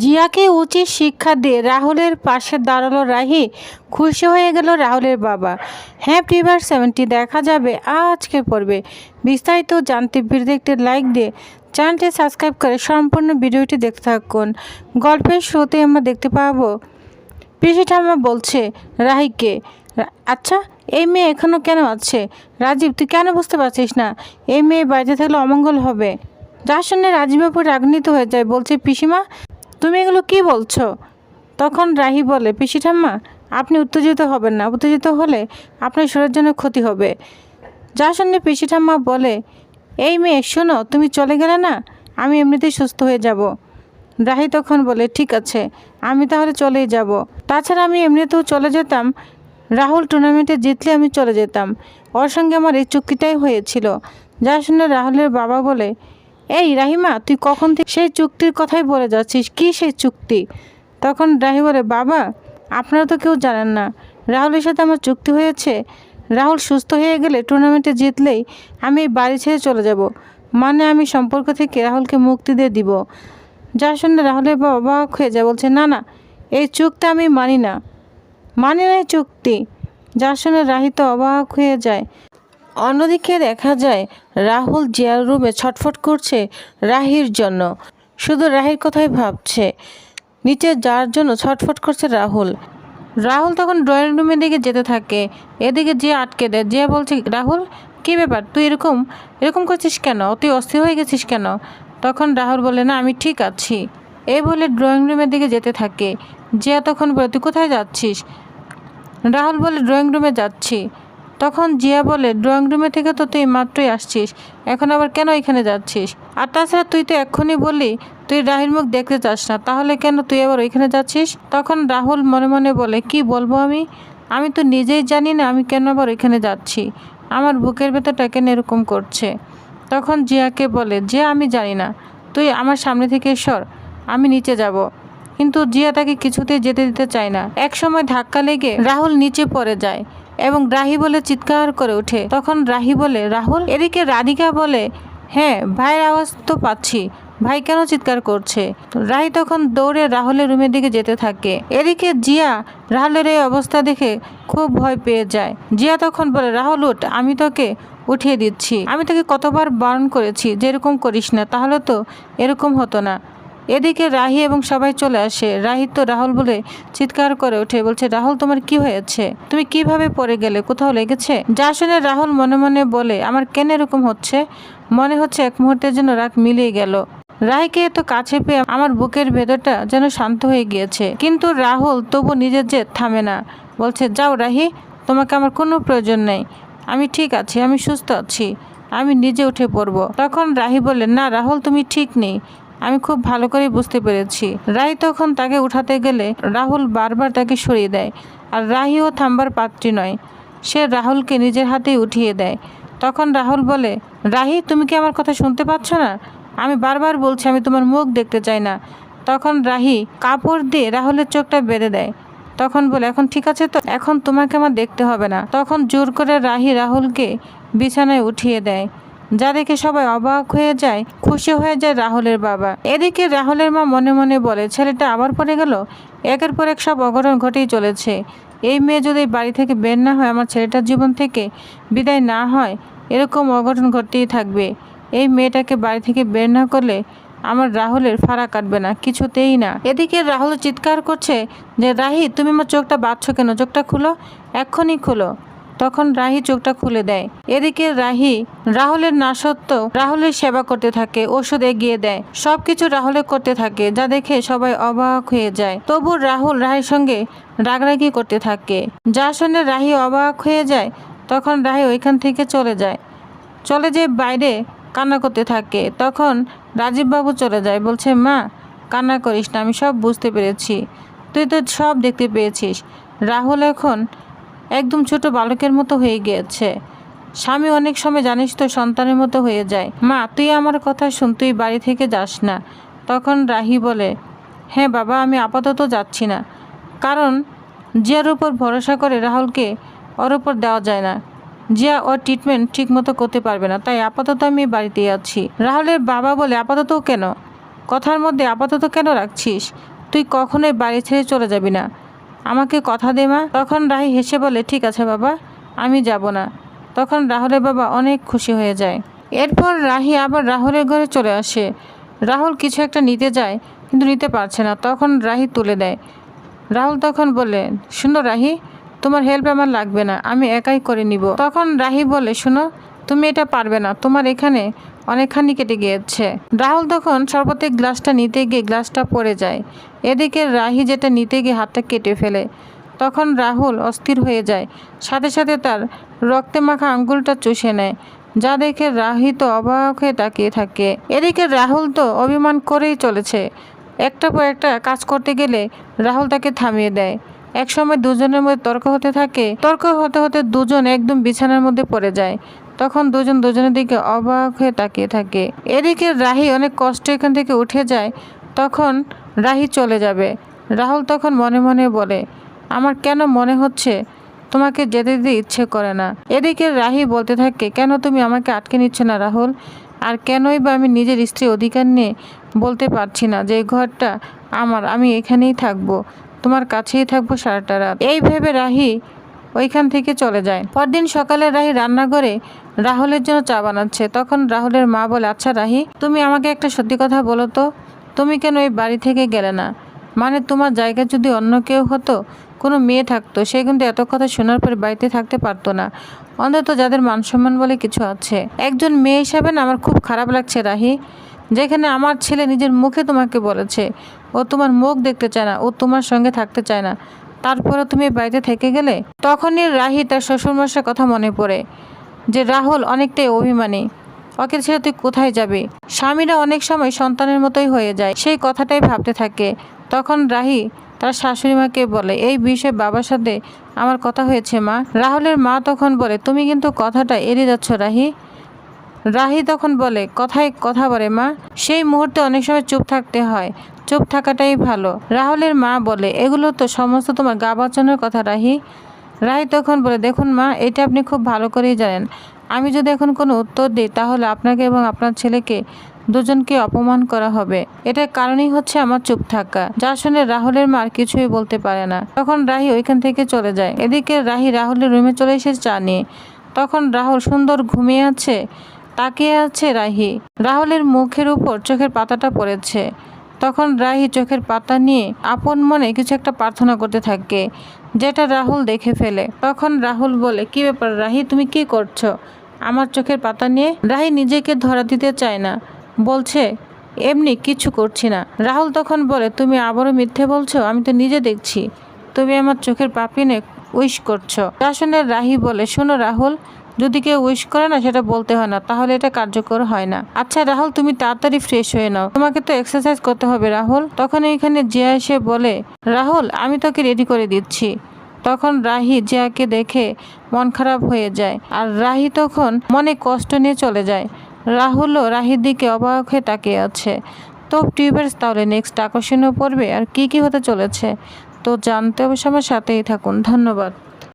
জিয়াকে উচিত শিক্ষা দিয়ে রাহুলের পাশে দাঁড়ালো রাহি। খুশি হয়ে গেল রাহুলের বাবা। হ্যাঁ প্রিভার 70 দেখা যাবে আজকের পর্বে। বিস্তারিত জানতে ভিডিওতে একটি লাইক দিয়ে চ্যানেলটি সাবস্ক্রাইব করে সম্পূর্ণ ভিডিওটি দেখতে থাকুন। গল্পের শুরুতে আমরা দেখতে পাবো পিসি ঠাম্মা বলছে রাহিকে, আচ্ছা এই মেয়ে এখনও কেন আছে? রাজীব তুই কেন বুঝতে পারছিস না এই মেয়ে বাড়িতে থাকলে অমঙ্গল হবে? যার শুনে রাজীবাবু রাগান্বিত হয়ে যায়, বলছে পিসিমা তুমি এগুলো কি বলছো? তখন রাহি বলে, পিসি ঠাম্মা আপনি উত্তেজিত হবেন না, উত্তেজিত হলে আপনার শরীরের জন্য ক্ষতি হবে। যার শুনে পিসি ঠাম্মা বলে, এই মেয়ে শোনো, তুমি চলে গেলে না আমি এমনিতেই সুস্থ হয়ে যাব। রাহি তখন বলে, ঠিক আছে আমি তাহলে চলেই যাব। তাছাড়া আমি এমনিতেও চলে যেতাম, রাহুল টুর্নামেন্টে জিতলে আমি চলে যেতাম, ওর সঙ্গে আমার এই চুক্তিটাই হয়েছিল। যার শুনে রাহুলের বাবা বলে, এই রাহিমা তুই কখন থেকে সেই চুক্তির কথাই বলে যাচ্ছিস, কি সেই চুক্তি? তখন রাহি বলে, বাবা আপনারা তো কেউ জানেন না রাহুলের সাথে আমার চুক্তি হয়েছে। রাহুল সুস্থ হয়ে গেলে টুর্নামেন্টে জিতলেই আমি এই বাড়ি ছেড়ে চলে যাব, মানে আমি সম্পর্ক থেকে রাহুলকে মুক্তি দিয়ে দিব। যার শুনে রাহুলের বাবা অবাক হয়ে যায়, বলছে না না এই চুক্তি আমি মানি না, মানি না এই চুক্তি। যার শুনে রাহি তো অবাক হয়ে যায়। অন্যদিকে দেখা যায় রাহুল জিয়ার রুমে ছটফট করছে রাহির জন্য, শুধু রাহির কথাই ভাবছে, নিচে যার জন্য ছটফট করছে রাহুল। রাহুল তখন ড্রয়িং রুমের দিকে যেতে থাকে, এদিকে জিয়া আটকে দেয়। জিয়া বলছে, রাহুল কী ব্যাপার, তুই এরকম এরকম করছিস কেন, তুই অস্থির হয়ে গেছিস কেন? তখন রাহুল বলে, না আমি ঠিক আছি, এই বলে ড্রয়িং রুমের দিকে যেতে থাকে। জিয়া তখন বলে, তুই কোথায় যাচ্ছিস? রাহুল বলে, ড্রয়িং রুমে যাচ্ছি। তখন জিয়া বলে, ড্রয়িং রুমে থেকে তো তুই মাত্রই আসছিস, এখন আবার কেন এখানে যাচ্ছিস? আর তাছাড়া তুই তো এক্ষুনি বললি তুই রাহির মুখ দেখতে চাস না, তাহলে কেন তুই আবার ওইখানে যাচ্ছিস? তখন রাহুল মনে মনে বলে, কি বলবো আমি তো নিজেই জানি না আমি কেন আবার ওইখানে যাচ্ছি, আমার বুকের ভেতরটা কেন এরকম করছে। তখন জিয়াকে বলে, জিয়া আমি জানি না, তুই আমার সামনে থেকে সর, আমি নিচে যাব। কিন্তু জিয়া তাকে কিছুতেই যেতে দিতে চায় না। এক সময় ধাক্কা লেগে রাহুল নিচে পড়ে যায় এবং রাহি বলে চিৎকার করে ওঠে। তখন রাহি বলে, রাহুল? এদিকে রাধিকা বলে, হ্যাঁ ভাইয়ের আওয়াজ তো পাচ্ছি, ভাই কেন চিৎকার করছে? রাহি তখন দৌড়ে রাহুলের রুমের দিকে যেতে থাকে। এদিকে জিয়া রাহুলের এই অবস্থা দেখে খুব ভয় পেয়ে যায়। জিয়া তখন বলে, রাহুল উঠ, আমি তোকে উঠিয়ে দিচ্ছি, আমি তোকে কতবার বারণ করেছি যে এরকম করিস না, তাহলে তো এরকম হতো না। এদিকে রাহি এবং সবাই চলে আসে। রাহি তো রাহুল বলে চিৎকার করে ওঠে, বলছে, রাহুল তোমার কি হয়েছে, তুমি কিভাবে পড়ে গেলে, কোথাও লেগেছে? যা শুনে রাহুল মনে মনে বলে, আমার কেন এরকম হচ্ছে, মনে হচ্ছে এক মুহূর্তের জন্য রাগ মিলিয়ে গেল। রাহিকে এত কাছে পেয়ে আমার বুকের ভেতরটা যেন শান্ত হয়ে গিয়েছে। কিন্তু রাহুল তবু নিজের জেদ থামে না, বলছে, যাও রাহি, তোমাকে আমার কোনো প্রয়োজন নেই, আমি ঠিক আছি, আমি সুস্থ আছি, আমি নিজে উঠে পড়ব। তখন রাহি বলে, না রাহুল তুমি ঠিক নেই, আমি খুব ভালো করে বুঝতে পেরেছি। রাহি তখন তাকে উঠাতে গেলে রাহুল বারবার তাকে সরিয়ে দেয়, আর রাহিও থামবার পাত্রী নয়, সে রাহুলকে নিজের হাতেই উঠিয়ে দেয়। তখন রাহুল বলে, রাহি তুমি কি আমার কথা শুনতে পাচ্ছ না? আমি বারবার বলছি আমি তোমার মুখ দেখতে চাই না। তখন রাহি কাপড় দিয়ে রাহুলের চোখটা বেঁধে দেয়। তখন বলে, এখন ঠিক আছে তো, এখন তোমাকে আমার দেখতে হবে না। তখন জোর করে রাহি রাহুলকে বিছানায় উঠিয়ে দেয়, যা দেখে সবাই অবাক হয়ে যায়, খুশি হয়ে যায় রাহুলের বাবা। এদিকে রাহুলের মা মনে মনে বলে, ছেলেটা আবার পড়ে গেল, একের পর এক সব অঘটন ঘটেই চলেছে। এই মেয়ে যদি বাড়ি থেকে বের না হয়, আমার ছেলেটার জীবন থেকে বিদায় না হয়, এরকম অঘটন ঘটতেই থাকবে। এই মেয়েটাকে বাড়ি থেকে বের না করলে আমার রাহুলের ফাড়া কাটবে না, কিছুতেই না। এদিকে রাহুল চিৎকার করছে যে, রাহি তুমি আমার চোখটা বাঁধছো কেন, চোখটা খুলো, এক্ষুনি খুলো। তখন রাহি চোখটা খুলে দেয়। এদিকে রাহি রাহুলের না সত্ত্বেও রাহুলের সেবা করতে থাকে, ওষুধ এগিয়ে দেয়, সবকিছু রাহুলের করতে থাকে, যা দেখে সবাই অবাক হয়ে যায়। তবু রাহুল রাহির সঙ্গে রাগারাগি করতে থাকে, যা শুনে রাহি অবাক হয়ে যায়। তখন রাহি ওইখান থেকে চলে যায়, চলে যেয়ে বাইরে কান্না করতে থাকে। তখন রাজীববাবু চলে যায়, বলছে, মা কান্না করিস না, আমি সব বুঝতে পেরেছি, তুই তো সব দেখতে পেয়েছিস, রাহুল এখন একদম ছোট বালকের মতো হয়ে গিয়েছে, স্বামী অনেক সময় জানিস তো সন্তানের মতো হয়ে যায়, মা তুই আমার কথা শুন, তুই বাড়ি থেকে যাস না। তখন রাহি বলে, হ্যাঁ বাবা আমি আপাতত যাচ্ছি না, কারণ জিয়ার উপর ভরসা করে রাহুলকে ওর উপর দেওয়া যায় না, জিয়া ওর ট্রিটমেন্ট ঠিক মতো করতে পারবে না, তাই আপাতত আমি বাড়িতেই আছি। রাহুলের বাবা বলে, আপাতত কেন, কথার মধ্যে আপাতত কেন রাখছিস? তুই কখনোই বাড়ি ছেড়ে চলে যাবি না, আমাকে কথা দে মা। তখন রাহি হেসে বলে, ঠিক আছে বাবা, আমি যাব না। তখন রাহুলের বাবা অনেক খুশি হয়ে যায়। এরপর রাহি আবার রাহুলের ঘরে চলে আসে। রাহুল কিছু একটা নিতে যায়, কিন্তু নিতে পারছে না। তখন রাহি তুলে দেয়। রাহুল তখন বলে, শুনো রাহি, তোমার হেল্প আমার লাগবে না, আমি একাই করে নিব। তখন রাহি বলে, শুনো, তুমি এটা পারবে না, তোমার এখানে অনেকখানি কেটে গিয়েছে। রাহুল তখন শরবতের গ্লাসটা নিতে গিয়ে গ্লাসটা পড়ে যায়। এদিকে রাহি যেটা নিতে গিয়ে হাতটা কেটে ফেলে। তখন রাহুল অস্থির হয়ে যায়, সাথে সাথে তার রক্তে মাখা আঙ্গুলটা চুষে নেয়, যা দেখে রাহি তো অবাক হয়ে তাকিয়ে থাকে। এদিকে রাহুল তো অভিমান করেই চলেছে। একটা পর একটা কাজ করতে গেলে রাহুল তাকে থামিয়ে দেয়। একসময় দুজনের মধ্যে তর্ক হতে থাকে। তর্ক হতে হতে দুজন একদম বিছানার মধ্যে পড়ে যায়। তখন দুজন দুজনের দিকে অবাক হয়ে তাকিয়ে থাকে। এদিকে রাহি অনেক কষ্ট এখান থেকে উঠে যায়। তখন রাহি চলে যাবে। রাহুল তখন মনে মনে বলে, আমার কেন মনে হচ্ছে তোমাকে যেতে দিতে ইচ্ছে করে না। এদিকে রাহি বলতে থাকে, কেন তুমি আমাকে আটকে নিচ্ছ না রাহুল? আর কেনই বা আমি নিজের স্ত্রী অধিকার নিয়ে বলতে পারছি না যে এই ঘরটা আমার, আমি এখানেই থাকবো, তোমার কাছেই থাকবো সারাটা রাত। এই ভেবে রাহি ওইখান থেকে চলে যায়। পরদিন সকালে রাহি রান্নাঘরে রাহুলের জন্য চা বানাচ্ছে। তখন রাহুলের মা বলে, আচ্ছা রাহি, তুমি আমাকে একটা সত্যি কথা বলো তো, তুমি কেন এই বাড়ি থেকে গেলে না? মানে তোমার জায়গায় যদি অন্য কেউ হতো, কোনো মেয়ে থাকতো, সে কিন্তু এত কথা শোনার পরে বাড়িতে থাকতে পারতো না, অন্তত যাদের মান সম্মান বলে কিছু আছে। একজন মেয়ে হিসাবে না আমার খুব খারাপ লাগছে রাহি, যেখানে আমার ছেলে নিজের মুখে তোমাকে বলেছে ও তোমার মুখ দেখতে চায় না, ও তোমার সঙ্গে থাকতে চায় না, তারপরে তুমি বাড়িতে থেকে গেলে। তখনই রাহি তার শ্বশুরমশাইয়ের কথা মনে পড়ে যে রাহুল অনেকটাই অভিমানী, ওকে ছেড়ে তুই কোথায় যাবি? স্বামীরা অনেক সময় সন্তানের মতোই হয়ে যায়, সেই কথাটাই ভাবতে থাকে। তখন রাহি তার শাশুড়ি মাকে বলে, এই বিষয়ে বাবার সাথে আমার কথা হয়েছে মা। রাহুলের মা তখন বলে, তুমি কিন্তু কথাটা এড়িয়ে যাচ্ছ রাহি। রাহি তখন বলে, কথায় কথা বলে মা, সেই মুহূর্তে অনেক সময় চুপ থাকতে হয়, চুপ থাকাটাই ভালো। রাহুলের মা বলে, এগুলো তো সমস্ত তোমার গা বাঁচানোর কথা রাহি। রাহি তখন বলে, দেখুন মা, এটা আপনি খুব ভালো করেই জানেন, আমি যদি এখন কোনো উত্তর দিই তাহলে আপনাকে এবং আপনার ছেলেকে দুজনকে অপমান করা হবে। এটার কারণই হচ্ছে আমার চুপ থাকা। যা শুনে রাহুলের মা কিছুই বলতে পারে না। তখন রাহি ওইখান থেকে চলে যায়। এদিকে রাহি রাহুলের রুমে চলে এসে চা নিয়ে। তখন রাহুল সুন্দর ঘুমিয়ে আছে, তাকিয়ে আছে রাহি। রাহুলের মুখের উপর চোখের পাতাটা পড়েছে। তখন রাহি চোখের পাতা নিয়ে আপন মনে কিছু একটা প্রার্থনা করতে থাকে, যেটা রাহুল দেখে ফেলে। তখন রাহুল বলে, কি ব্যাপার রাহি, তুমি কি করছো আমার চোখের পাতা নিয়ে? রাহি নিজেকে ধরা দিতে চায় না, বলছে, এমনি কিছু করছি না। রাহুল তখন বলে, তুমি আবারও মিথ্যে বলছো, আমি তো নিজে দেখছি তুমি আমার চোখের পাপড়ি নিয়ে উইশ করছো। তা শুনে রাহি বলে, শোনো রাহুল, যদি কেউ উইশ করে না সেটা বলতে হয় না, তাহলে এটা কার্যকর হয় না। আচ্ছা রাহুল, তুমি তাড়াতাড়ি ফ্রেশ হয়ে নাও, তোমাকে তো এক্সারসাইজ করতে হবে রাহুল। তখন এখানে জিয়া এসে বলে, রাহুল আমি তোকে রেডি করে দিচ্ছি। তখন রাহি জিয়াকে দেখে মন খারাপ হয়ে যায়, আর রাহি তখন মনে কষ্ট নিয়ে চলে যায়। রাহুলও রাহির দিকে অবাক হয়ে তাকিয়ে আছে। তো টিউবার্স, তাহলে নেক্সট আকর্ষণীয় পড়বে আর কি কি হতে চলেছে তো জানতে অবশ্য আমার সাথেই থাকুন। ধন্যবাদ।